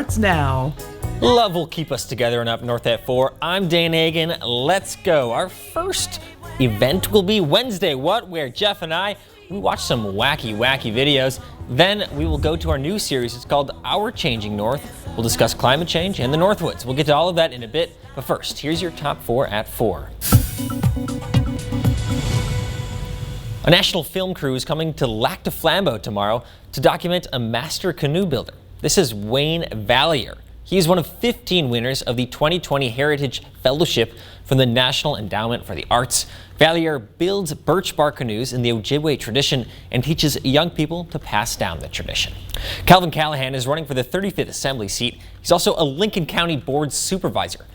starts now. Love will keep us together and up north at 4. I'm Dan Hagan. Let's go. Our first event will be Wednesday What, where Jeff and we watch some wacky videos. Then we will go to our new series. It's called Our Changing North. We'll discuss climate change and the Northwoods. We'll get to all of that in a bit. But first, here's your top 4 at 4. A national film crew is coming to Lac du Flambeau tomorrow to document a master canoe builder. This is Wayne Valliere. He is one of 15 winners of the 2020 Heritage Fellowship from the National Endowment for the Arts. Valliere builds birch bark canoes in the Ojibwe tradition and teaches young people to pass down the tradition. Calvin Callahan is running for the 35th Assembly seat. He's also a Lincoln County Board Supervisor.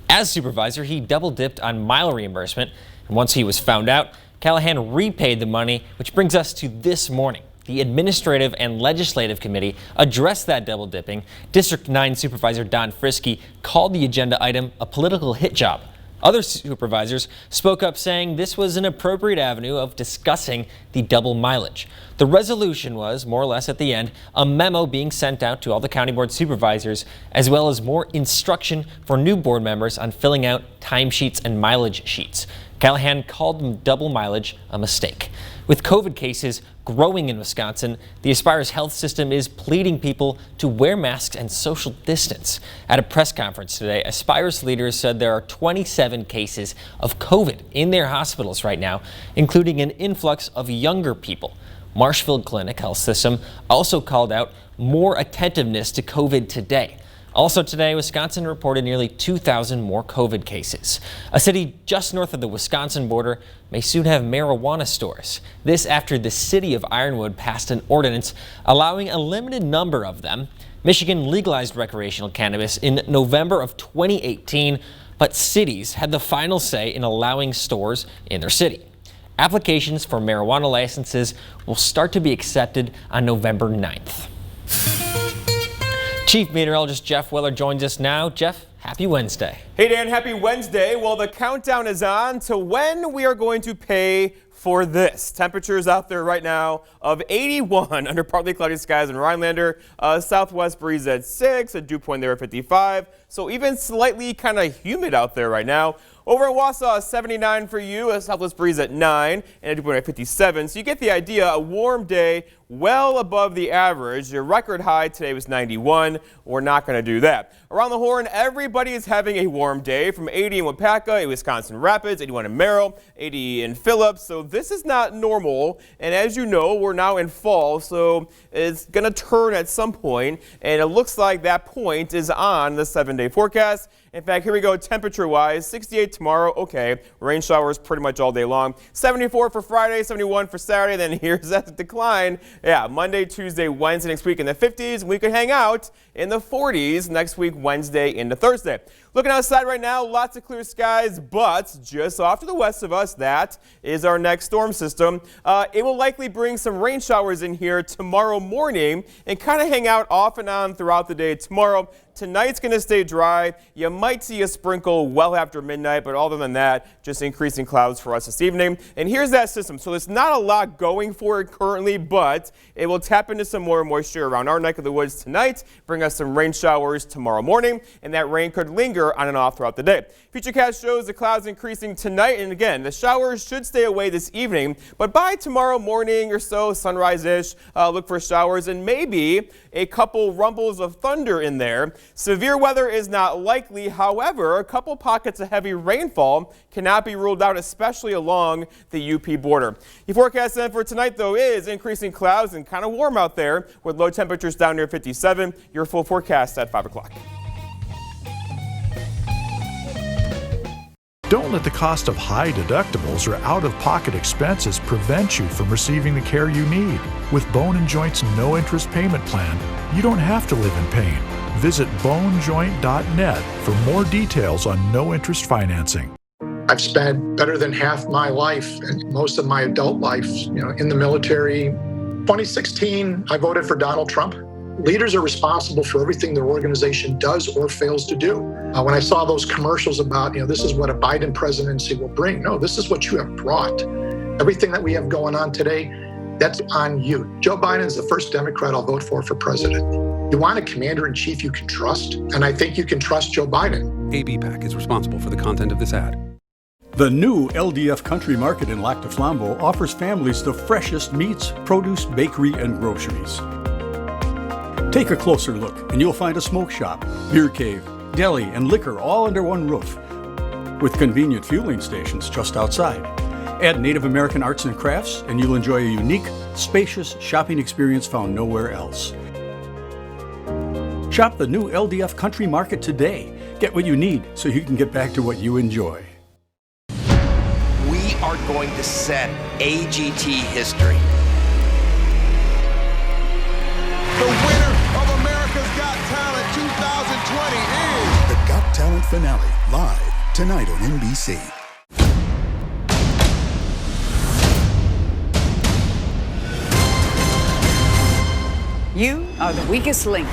As supervisor, he double-dipped on mile reimbursement, and once he was found out, Callahan repaid the money, which brings us to this morning. The Administrative and Legislative Committee addressed that double dipping. District 9 Supervisor Don Frisky called the agenda item a political hit job. Other supervisors spoke up saying this was an appropriate avenue of discussing the double mileage. The resolution was, more or less at the end, a memo being sent out to all the county board supervisors, as well as more instruction for new board members on filling out timesheets and mileage sheets. Callahan called double mileage a mistake. With COVID cases growing in Wisconsin, the Aspire's health system is pleading people to wear masks and social distance. At a press conference today, Aspire's leaders said there are 27 cases of COVID in their hospitals right now, including an influx of younger people. Marshfield Clinic Health System also called out more attentiveness to COVID today. Also today, Wisconsin reported nearly 2,000 more COVID cases. A city just north of the Wisconsin border may soon have marijuana stores. This after the city of Ironwood passed an ordinance allowing a limited number of them. Michigan legalized recreational cannabis in November of 2018, but cities had the final say in allowing stores in their city. Applications for marijuana licenses will start to be accepted on November 9th. Chief Meteorologist Jeff Weller joins us now. Jeff, happy Wednesday. Hey Dan, happy Wednesday. Well, the countdown is on to when we are going to pay for this. Temperatures out there right now of 81 under partly cloudy skies in Rhinelander. Southwest breeze at 6, a dew point there at 55. So even slightly kind of humid out there right now. Over in Wausau, 79 for you, a southwest breeze at 9, and a dew point at 57. So you get the idea, a warm day, well above the average. Your record high today was 91. We're not going to do that. Around the Horn, everybody is having a warm day, from 80 in Wapaka, in Wisconsin Rapids, 81 in Merrill, 80 in Phillips. So this is not normal. And as you know, we're now in fall, so it's going to turn at some point, and it looks like that point is on the 7-day forecast. In fact, here we go temperature-wise, 68 tomorrow, okay, rain showers pretty much all day long. 74 for Friday, 71 for Saturday, then here's that decline. Yeah, Monday, Tuesday, Wednesday next week in the 50s. We could hang out in the 40s next week, Wednesday into Thursday. Looking outside right now, lots of clear skies, but just off to the west of us, that is our next storm system. It will likely bring some rain showers in here tomorrow morning and kind of hang out off and on throughout the day tomorrow. Tonight's going to stay dry. You might see a sprinkle well after midnight, but other than that, just increasing clouds for us this evening. And here's that system. So there's not a lot going for it currently, but it will tap into some more moisture around our neck of the woods tonight, bring us some rain showers tomorrow morning, and that rain could linger on and off throughout the day. Futurecast shows the clouds increasing tonight, and again, the showers should stay away this evening, but by tomorrow morning or so, sunrise-ish, look for showers and maybe a couple rumbles of thunder in there. Severe weather is not likely. However, a couple pockets of heavy rainfall cannot be ruled out, especially along the UP border. The forecast then for tonight, though, is increasing clouds and kind of warm out there with low temperatures down near 57. Your full forecast at 5 o'clock. Don't let the cost of high deductibles or out-of-pocket expenses prevent you from receiving the care you need. With Bone & Joint's no-interest payment plan, you don't have to live in pain. Visit bonejoint.net for more details on no-interest financing. I've spent better than half my life and most of my adult life, in the military. 2016, I voted for Donald Trump. Leaders are responsible for everything their organization does or fails to do. When I saw those commercials about, this is what a Biden presidency will bring. No, this is what you have brought. Everything that we have going on today, that's on you. Joe Biden is the first Democrat I'll vote for president. You want a commander-in-chief you can trust, and I think you can trust Joe Biden. ABPAC is responsible for the content of this ad. The new LDF Country Market in Lac du Flambeau offers families the freshest meats, produce, bakery, and groceries. Take a closer look and you'll find a smoke shop, beer cave, deli, and liquor all under one roof, with convenient fueling stations just outside. Add Native American arts and crafts and you'll enjoy a unique, spacious shopping experience found nowhere else. Shop the new LDF Country Market today. Get what you need so you can get back to what you enjoy. We are going to set AGT history. The winner of America's Got Talent 2020 is... The Got Talent finale, live tonight on NBC. You are the weakest link.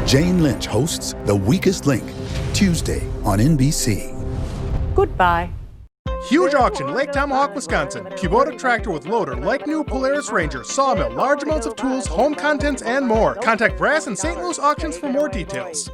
Jane Lynch hosts The Weakest Link, Tuesday on NBC. Goodbye. Huge auction, Lake Tomahawk, Wisconsin. Kubota tractor with loader, like new Polaris Ranger, sawmill, large amounts of tools, home contents, and more. Contact Brass and St. Louis Auctions for more details.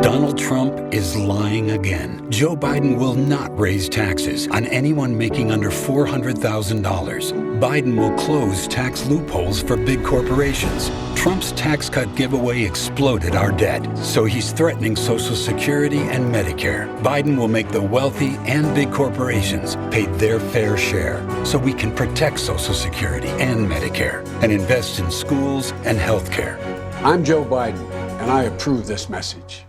Donald Trump is lying again. Joe Biden will not raise taxes on anyone making under $400,000. Biden will close tax loopholes for big corporations. Trump's tax cut giveaway exploded our debt, so he's threatening Social Security and Medicare. Biden will make the wealthy and big corporations pay their fair share, so we can protect Social Security and Medicare and invest in schools and health care. I'm Joe Biden, and I approve this message.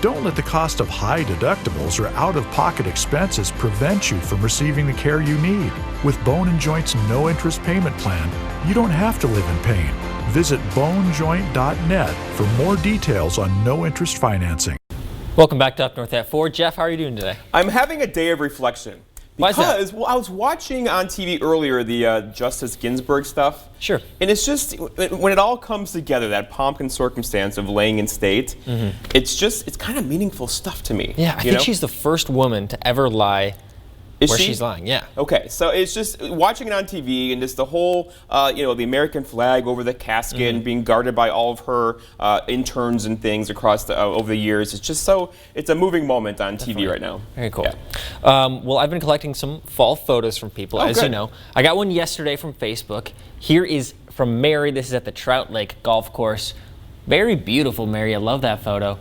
Don't let the cost of high deductibles or out-of-pocket expenses prevent you from receiving the care you need. With Bone & Joint's no-interest payment plan, you don't have to live in pain. Visit bonejoint.net for more details on no-interest financing. Welcome back to Up North at 4. Jeff, how are you doing today? I'm having a day of reflection. Why is that? Because I was watching on TV earlier the Justice Ginsburg stuff. Sure. And it's just, when it all comes together, that pomp and circumstance of laying in state, it's kind of meaningful stuff to me. Yeah, I think she's the first woman to ever lie where she's lying, yeah. Okay, so it's just watching it on TV and just the whole, the American flag over the casket and being guarded by all of her interns and things across over the years. It's just it's a moving moment on TV right now. Very cool. Yeah. Well, I've been collecting some fall photos from people, as you know. I got one yesterday from Facebook. Here is from Mary. This is at the Trout Lake Golf Course. Very beautiful, Mary. I love that photo.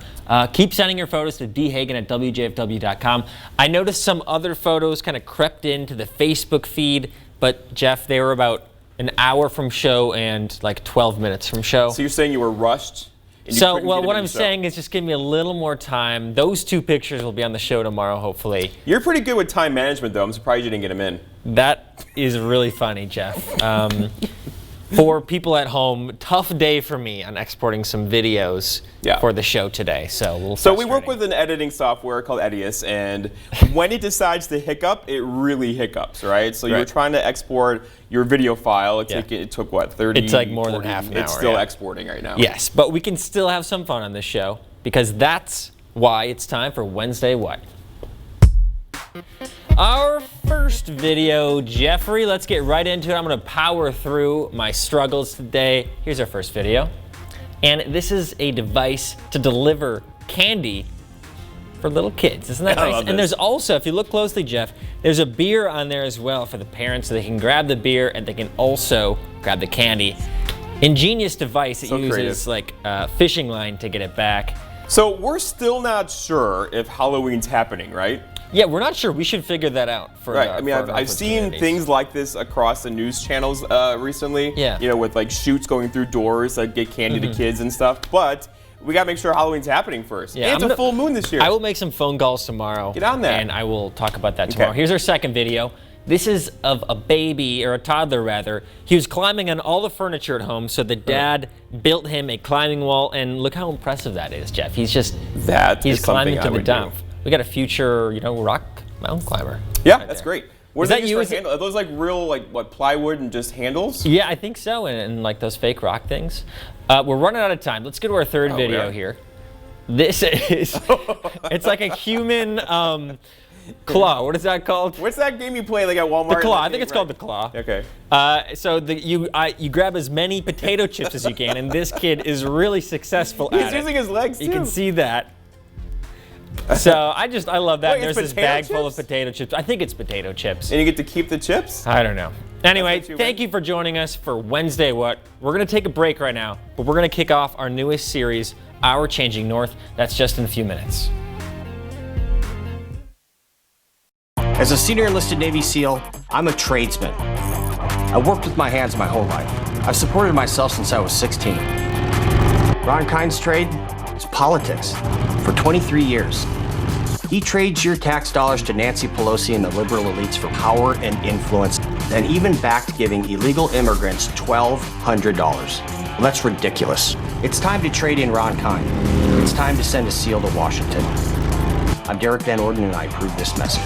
Keep sending your photos to dhagen@wjfw.com. I noticed some other photos kind of crept into the Facebook feed, but Jeff, they were about an hour from show and like 12 minutes from show. So you're saying you were rushed? So, well, what I'm saying is just give me a little more time. Those two pictures will be on the show tomorrow, hopefully. You're pretty good with time management, though. I'm surprised you didn't get them in. That is really funny, Jeff. For people at home, tough day for me on exporting some videos for the show today. So we work with an editing software called Edius, and when it decides to hiccup, it really hiccups, right? So you're trying to export your video file. It took what, 30? It's like more than half an hour. It's still exporting right now. Yes, but we can still have some fun on this show because that's why it's time for Wednesday What? Our first video, Jeffrey, let's get right into it. I'm going to power through my struggles today. Here's our first video. And this is a device to deliver candy for little kids. Isn't that nice? And there's also, if you look closely, Jeff, there's a beer on there as well for the parents so they can grab the beer and they can also grab the candy. Ingenious device. It uses like a fishing line to get it back. So we're still not sure if Halloween's happening, right? Yeah, we're not sure. We should figure that out. I mean, I've seen things like this across the news channels recently. Yeah. You know, with like shoots going through doors that get candy to kids and stuff. But we got to make sure Halloween's happening first. Yeah, and it's a full moon this year. I will make some phone calls tomorrow. Get on that. And I will talk about that tomorrow. Here's our second video. This is of a baby, or a toddler rather. He was climbing on all the furniture at home, so the dad built him a climbing wall, and look how impressive that is, Jeff. He's just he's climbing to the dump. We got a future, rock mountain climber. Yeah, that's great. What is that you? Are those like real, what, plywood and just handles? Yeah, I think so, and like those fake rock things. We're running out of time. Let's go to our third video here. This is, it's like a human Claw. What is that called? What's that game you play like at Walmart? The Claw. I think it's called the Claw. Okay. So you grab as many potato chips as you can, and this kid is really successful at it. He's using his legs too. You can see that. So I love that. Wait, There's this bag full of potato chips. I think it's potato chips. And you get to keep the chips? I don't know. Anyway, thank you for joining us for Wednesday What. We're going to take a break right now, but we're going to kick off our newest series, Our Changing North. That's just in a few minutes. As a senior enlisted Navy SEAL, I'm a tradesman. I worked with my hands my whole life. I've supported myself since I was 16. Ron Kind's trade is politics. For 23 years, he trades your tax dollars to Nancy Pelosi and the liberal elites for power and influence, and even backed giving illegal immigrants $1,200. Well, that's ridiculous. It's time to trade in Ron Kind. It's time to send a SEAL to Washington. I'm Derek Van Orden, and I approve this message.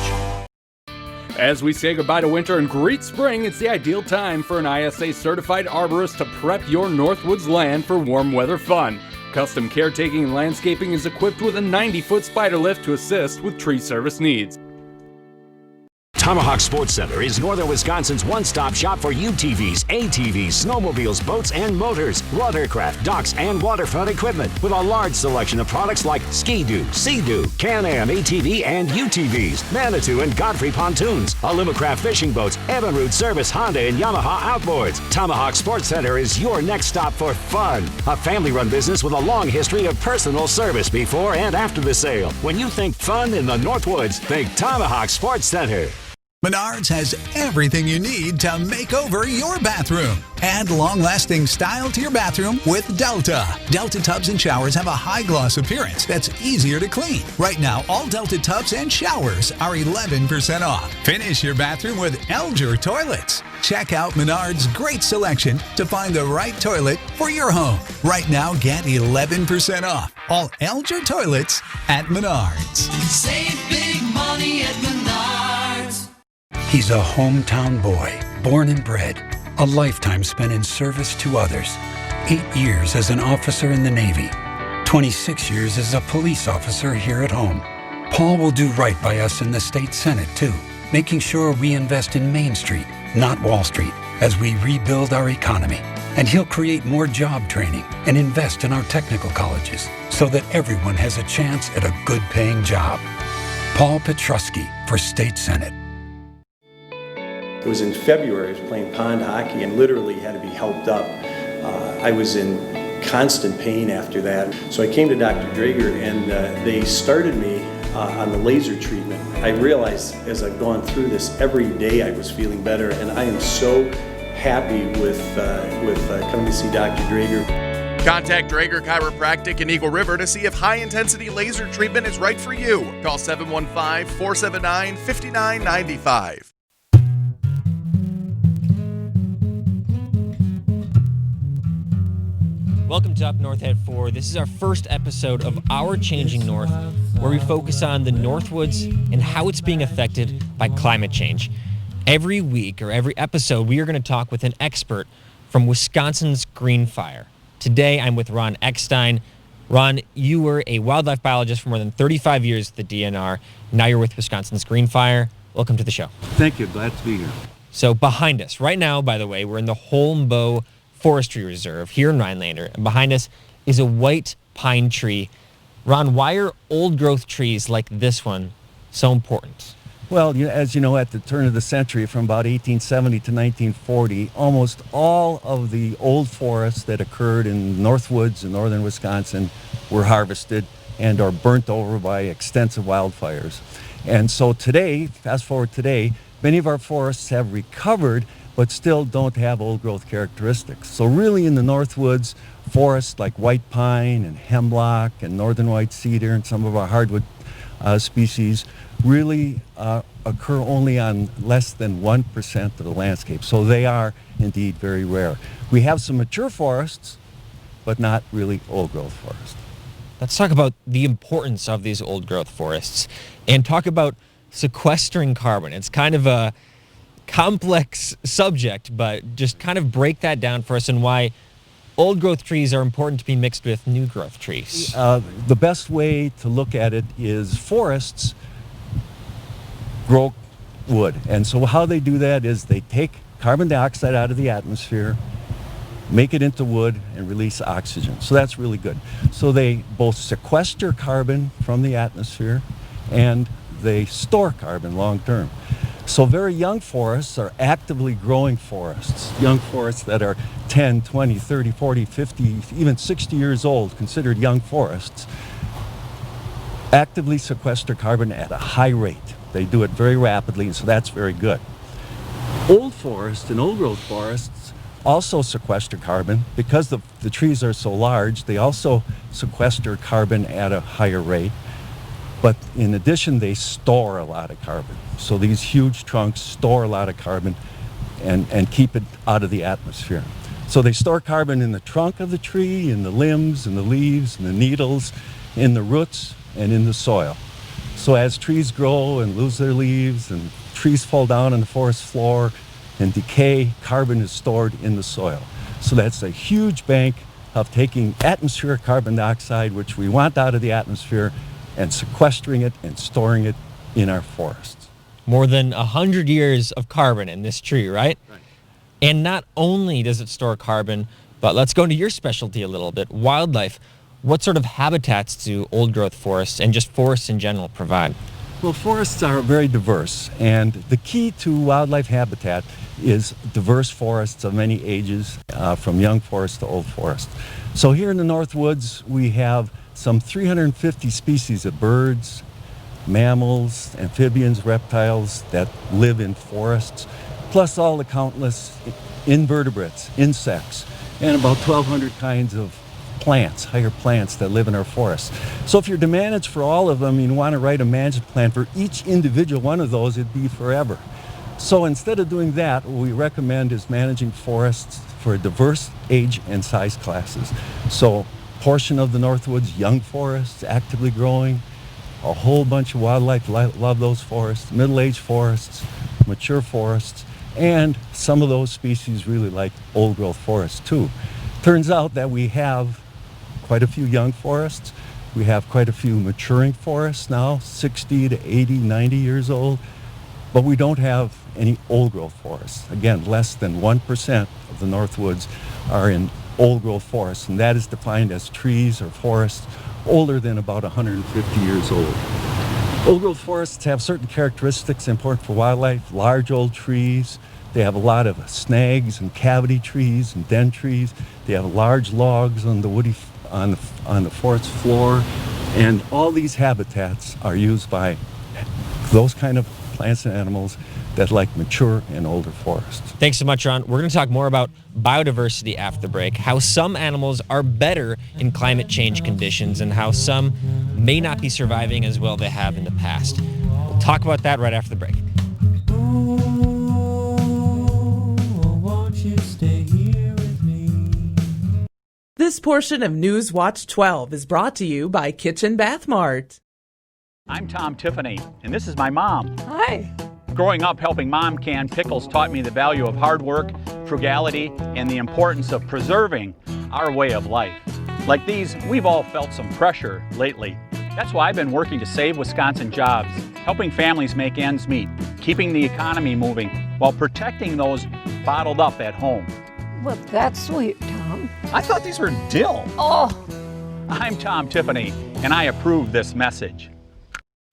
As we say goodbye to winter and greet spring, it's the ideal time for an ISA certified arborist to prep your Northwoods land for warm weather fun. Custom caretaking and landscaping is equipped with a 90-foot spider lift to assist with tree service needs. Tomahawk Sports Center is northern Wisconsin's one-stop shop for UTVs, ATVs, snowmobiles, boats and motors, watercraft, docks, and waterfront equipment with a large selection of products like Ski-Doo, Sea-Doo, Can-Am ATV and UTVs, Manitou and Godfrey pontoons, Alumacraft fishing boats, Evinrude Service Honda and Yamaha outboards. Tomahawk Sports Center is your next stop for fun. A family-run business with a long history of personal service before and after the sale. When you think fun in the Northwoods, think Tomahawk Sports Center. Menards has everything you need to make over your bathroom. Add long-lasting style to your bathroom with Delta. Delta tubs and showers have a high-gloss appearance that's easier to clean. Right now, all Delta tubs and showers are 11% off. Finish your bathroom with Elger toilets. Check out Menards' great selection to find the right toilet for your home. Right now, get 11% off all Elger toilets at Menards. Save big money at Menards. He's a hometown boy, born and bred, a lifetime spent in service to others. 8 years as an officer in the Navy, 26 years as a police officer here at home. Paul will do right by us in the state Senate, too, making sure we invest in Main Street, not Wall Street, as we rebuild our economy. And he'll create more job training and invest in our technical colleges so that everyone has a chance at a good-paying job. Paul Petrusky for State Senate. It was in February. I was playing pond hockey and literally had to be helped up. I was in constant pain after that. So I came to Dr. Drager and they started me on the laser treatment. I realized as I've gone through this, every day I was feeling better, and I am so happy with coming to see Dr. Drager. Contact Drager Chiropractic in Eagle River to see if high-intensity laser treatment is right for you. Call 715-479-5995. Welcome to Up North at 4. This is our first episode of Our Changing North, where we focus on the Northwoods and how it's being affected by climate change. Every week or every episode, we are going to talk with an expert from Wisconsin's Green Fire. Today, I'm with Ron Eckstein. Ron, you were a wildlife biologist for more than 35 years at the DNR. Now you're with Wisconsin's Green Fire. Welcome to the show. Thank you. Glad to be here. So behind us, right now, by the way, we're in the Holmboe Forestry Reserve here in Rhinelander, and behind us is a white pine tree. Ron, why are old growth trees like this one so important? Well, as you know, at the turn of the century, from about 1870 to 1940, almost all of the old forests that occurred in Northwoods and northern Wisconsin were harvested and are burnt over by extensive wildfires. And so today, fast forward today, many of our forests have recovered but still don't have old growth characteristics. So really in the Northwoods, forests like white pine and hemlock and northern white cedar and some of our hardwood species really occur only on less than 1% of the landscape. So they are indeed very rare. We have some mature forests, but not really old growth forests. Let's talk about the importance of these old growth forests and talk about sequestering carbon. It's kind of a complex subject, but just kind of break that down for us and why old growth trees are important to be mixed with new growth trees. The best way to look at it is forests grow wood. And so how they do that is they take carbon dioxide out of the atmosphere, make it into wood, and release oxygen. So that's really good. So they both sequester carbon from the atmosphere and they store carbon long term. So very young forests are actively growing forests. Young forests that are 10, 20, 30, 40, 50, even 60 years old, considered young forests, actively sequester carbon at a high rate. They do it very rapidly, and so that's very good. Old forests and old growth forests also sequester carbon. Because the trees are so large, they also sequester carbon at a higher rate. But in addition, they store a lot of carbon. So these huge trunks store a lot of carbon and keep it out of the atmosphere. So they store carbon in the trunk of the tree, in the limbs, in the leaves, in the needles, in the roots, and in the soil. So as trees grow and lose their leaves and trees fall down on the forest floor and decay, carbon is stored in the soil. So that's a huge bank of taking atmospheric carbon dioxide, which we want out of the atmosphere, and sequestering it and storing it in our forests. More than 100 years of carbon in this tree, right? Right. And not only does it store carbon, but let's go into your specialty a little bit, wildlife. What sort of habitats do old growth forests and just forests in general provide? Well, forests are very diverse, and the key to wildlife habitat is diverse forests of many ages, from young forest to old forest. So here in the North Woods, we have some 350 species of birds, mammals, amphibians, reptiles that live in forests, plus all the countless invertebrates, insects, and about 1,200 kinds of plants, higher plants that live in our forests. So if you're to manage for all of them, you want to write a management plan for each individual one of those, it'd be forever. So instead of doing that, what we recommend is managing forests for diverse age and size classes. So portion of the North Woods, young forests, actively growing, a whole bunch of wildlife love those forests, middle-aged forests, mature forests, and some of those species really like old growth forests too. Turns out that we have quite a few young forests. We have quite a few maturing forests now, 60 to 80, 90 years old, but we don't have any old growth forests. Again, less than 1% of the North Woods are in old growth forests, and that is defined as trees or forests older than about 150 years old. Old growth forests have certain characteristics important for wildlife, large old trees. They have a lot of snags and cavity trees and den trees. They have large logs on the woody on the forest floor, and all these habitats are used by those kind of plants and animals that like mature and older forests. Thanks so much, Ron. We're going to talk more about biodiversity after the break, how some animals are better in climate change conditions and how some may not be surviving as well they have in the past. We'll talk about that right after the break. This portion of News Watch 12 is brought to you by Kitchen Bath Mart. I'm Tom Tiffany, and this is my mom. Hi. Growing up helping Mom can pickles taught me the value of hard work, frugality, and the importance of preserving our way of life. Like these, we've all felt some pressure lately. That's why I've been working to save Wisconsin jobs, helping families make ends meet, keeping the economy moving, while protecting those bottled up at home. Well, that's sweet, Tom. I thought these were dill. Oh. I'm Tom Tiffany, and I approve this message.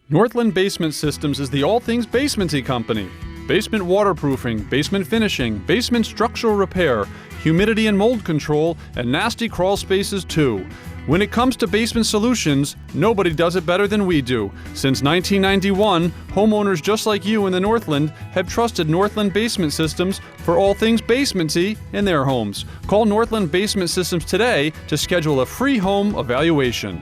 Northland Basement Systems is the all things basementy company. Basement waterproofing, basement finishing, basement structural repair, humidity and mold control, and nasty crawl spaces too. When it comes to basement solutions, nobody does it better than we do. Since 1991, homeowners just like you in the Northland have trusted Northland Basement Systems for all things basementy in their homes. Call Northland Basement Systems today to schedule a free home evaluation.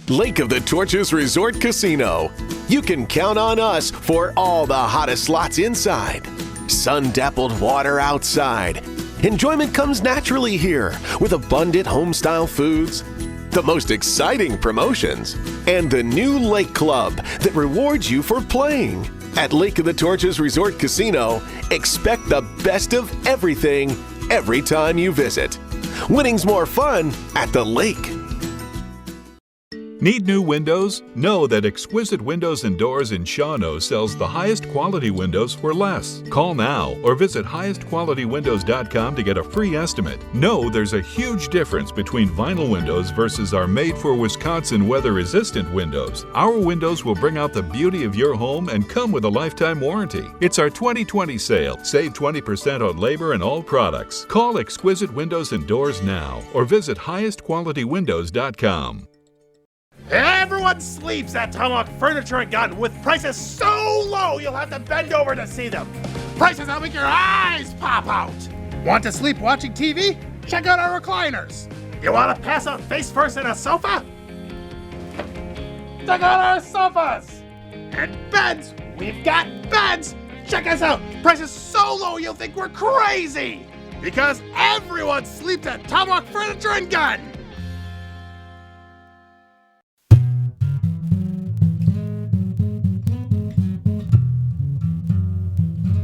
Lake of the Torches Resort Casino. You can count on us for all the hottest slots inside. Sun-dappled water outside. Enjoyment comes naturally here with abundant home-style foods, the most exciting promotions, and the new Lake Club that rewards you for playing. At Lake of the Torches Resort Casino, expect the best of everything every time you visit. Winning's more fun at the lake. Need new windows? Know that Exquisite Windows and Doors in Shawano sells the highest quality windows for less. Call now or visit highestqualitywindows.com to get a free estimate. Know there's a huge difference between vinyl windows versus our made-for-Wisconsin weather-resistant windows. Our windows will bring out the beauty of your home and come with a lifetime warranty. It's our 2020 sale. Save 20% on labor and all products. Call Exquisite Windows and Doors now or visit highestqualitywindows.com. Everyone sleeps at Tomahawk Furniture and Gun with prices so low you'll have to bend over to see them. Prices that'll make your eyes pop out. Want to sleep watching TV? Check out our recliners. You want to pass out face first in a sofa? Check out our sofas. And beds. We've got beds. Check us out. Prices so low you'll think we're crazy. Because everyone sleeps at Tomahawk Furniture and Gun.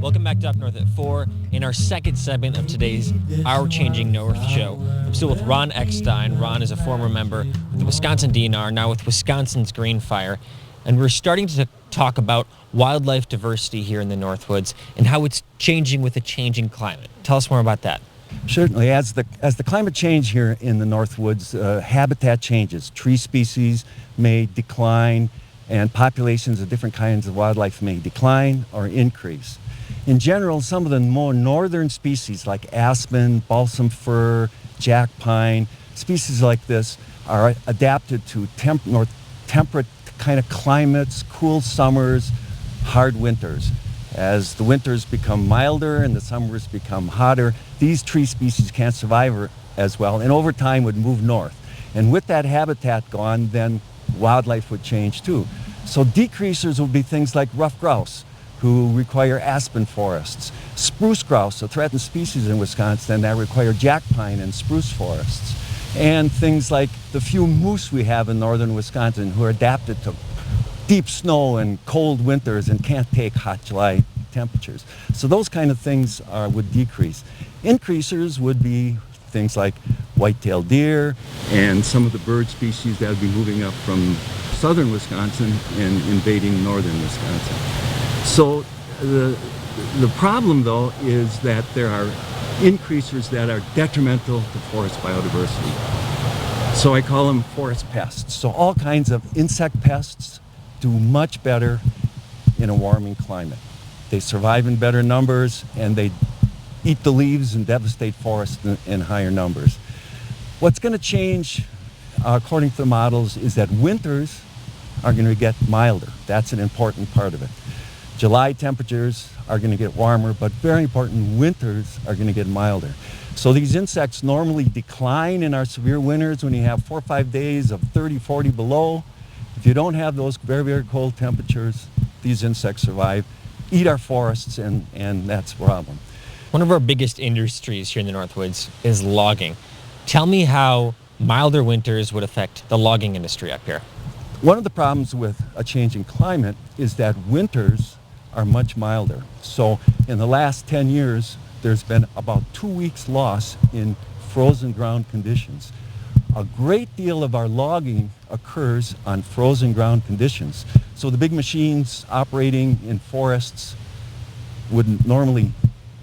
Welcome back to Up North at 4. In our second segment of today's Our Changing North show, I'm still with Ron Eckstein. Ron is a former member of the Wisconsin DNR, now with Wisconsin's Green Fire. And we're starting to talk about wildlife diversity here in the Northwoods and how it's changing with a changing climate. Tell us more about that. Certainly. As the climate change here in the Northwoods, habitat changes. Tree species may decline, and populations of different kinds of wildlife may decline or increase. In general, some of the more northern species like aspen, balsam fir, jack pine, species like this are adapted to temperate kind of climates, cool summers, hard winters. As the winters become milder and the summers become hotter, these tree species can't survive as well and over time would move north. And with that habitat gone, then wildlife would change too. So decreasers would be things like rough grouse, who require aspen forests, spruce grouse, a threatened species in Wisconsin that require jack pine and spruce forests, and things like the few moose we have in northern Wisconsin who are adapted to deep snow and cold winters and can't take hot July temperatures. So those kind of things would decrease. Increasers would be things like white-tailed deer and some of the bird species that would be moving up from southern Wisconsin and invading northern Wisconsin. So the problem, though, is that there are increasers that are detrimental to forest biodiversity. So I call them forest pests. So all kinds of insect pests do much better in a warming climate. They survive in better numbers and they eat the leaves and devastate forests in higher numbers. What's going to change, according to the models, is that winters are going to get milder. That's an important part of it. July temperatures are going to get warmer, but very important, winters are going to get milder. So these insects normally decline in our severe winters when you have 4 or 5 days of 30, 40 below. If you don't have those very, very cold temperatures, these insects survive, eat our forests, and that's a problem. One of our biggest industries here in the Northwoods is logging. Tell me how milder winters would affect the logging industry up here. One of the problems with a changing climate is that winters are much milder. So in the last 10 years, there's been about 2 weeks loss in frozen ground conditions. A great deal of our logging occurs on frozen ground conditions. So the big machines operating in forests would normally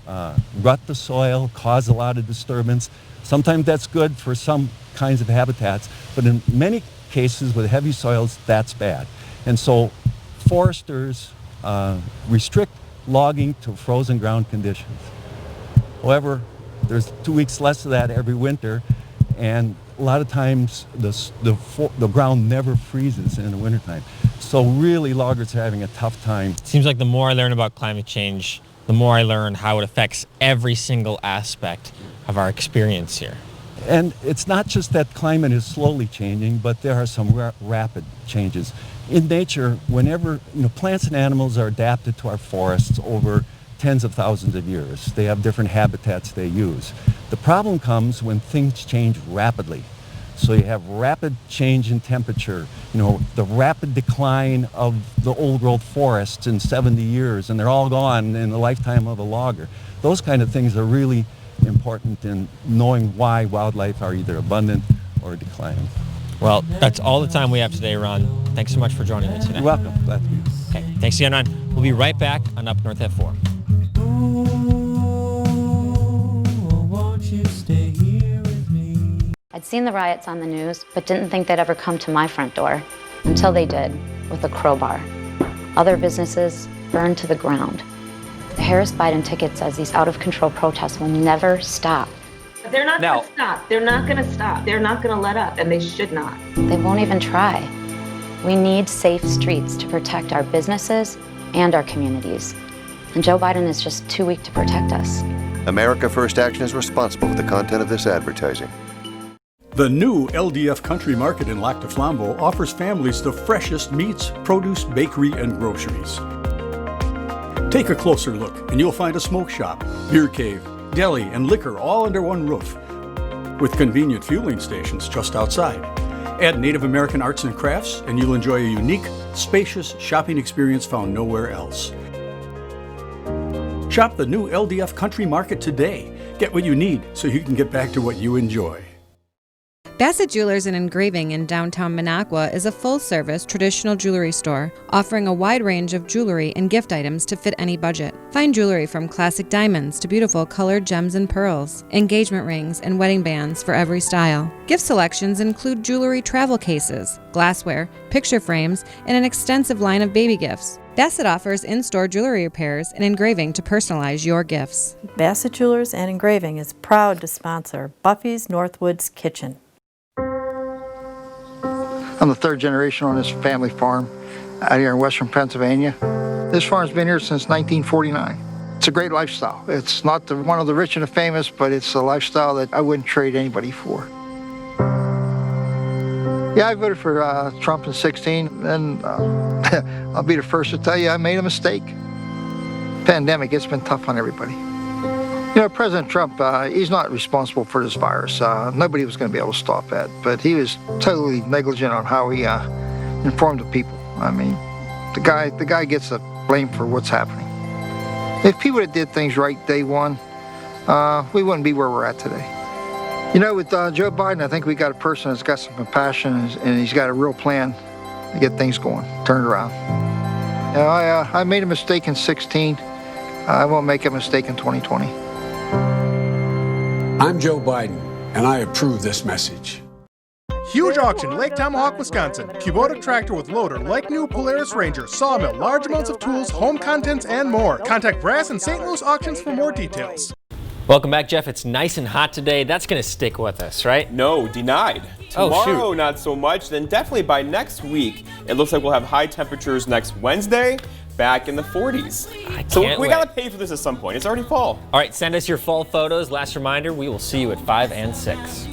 rut the soil, cause a lot of disturbance. Sometimes that's good for some kinds of habitats, but in many cases with heavy soils, that's bad. And so foresters restrict logging to frozen ground conditions. However, there's 2 weeks less of that every winter, and a lot of times the ground never freezes in the wintertime. So really loggers are having a tough time. Seems like the more I learn about climate change, the more I learn how it affects every single aspect of our experience here. And it's not just that climate is slowly changing, but there are some rapid changes. In nature, whenever plants and animals are adapted to our forests over tens of thousands of years. They have different habitats they use. The problem comes when things change rapidly. So you have rapid change in temperature, the rapid decline of the old growth forests in 70 years, and they're all gone in the lifetime of a logger. Those kind of things are really important in knowing why wildlife are either abundant or declining. Well, that's all the time we have today, Ron. Thanks so much for joining me today. You're welcome. Glad to be here. Okay, thanks again, Ron. We'll be right back on Up North at 4. I'd seen the riots on the news, but didn't think they'd ever come to my front door. Until they did, with a crowbar. Other businesses burned to the ground. The Harris-Biden ticket says these out-of-control protests will never stop. They're not going to stop. They're not going to stop. They're not going to let up, and they should not. They won't even try. We need safe streets to protect our businesses and our communities. And Joe Biden is just too weak to protect us. America First Action is responsible for the content of this advertising. The new LDF Country Market in Lac du Flambeau offers families the freshest meats, produce, bakery, and groceries. Take a closer look and you'll find a smoke shop, beer cave, deli, and liquor all under one roof, with convenient fueling stations just outside. Add Native American arts and crafts and you'll enjoy a unique, spacious shopping experience found nowhere else. Shop the new LDF Country Market today. Get what you need so you can get back to what you enjoy. Bassett Jewelers and Engraving in downtown Minocqua is a full-service traditional jewelry store offering a wide range of jewelry and gift items to fit any budget. Find jewelry from classic diamonds to beautiful colored gems and pearls, engagement rings, and wedding bands for every style. Gift selections include jewelry travel cases, glassware, picture frames, and an extensive line of baby gifts. Bassett offers in-store jewelry repairs and engraving to personalize your gifts. Bassett Jewelers and Engraving is proud to sponsor Buffy's Northwoods Kitchen. I'm the third generation on this family farm out here in western Pennsylvania. This farm's been here since 1949. It's a great lifestyle. It's not one of the rich and the famous, but it's a lifestyle that I wouldn't trade anybody for. Yeah, I voted for Trump in 2016, and I'll be the first to tell you I made a mistake. Pandemic, it's been tough on everybody. You know, President Trump, he's not responsible for this virus. Nobody was going to be able to stop that, but he was totally negligent on how he informed the people. I mean, the guy gets the blame for what's happening. If people had did things right day one, we wouldn't be where we're at today. You know, with Joe Biden, I think we got a person that's got some compassion and he's got a real plan to get things going, turn it around. You know, I made a mistake in 2016. I won't make a mistake in 2020. I'm Joe Biden, and I approve this message. Huge auction, Lake Tomahawk, Wisconsin. Kubota tractor with loader, like new Polaris Ranger, sawmill, large amounts of tools, home contents, and more. Contact Brass and St. Louis Auctions for more details. Welcome back, Jeff. It's nice and hot today. That's going to stick with us, right? No, denied. Oh, Tomorrow, shoot. not so much. Then definitely by next week, it looks like we'll have high temperatures next Wednesday, back in the 40s. So we got to pay for this at some point. It's already fall. All right, send us your fall photos. Last reminder, we will see you at 5 and 6.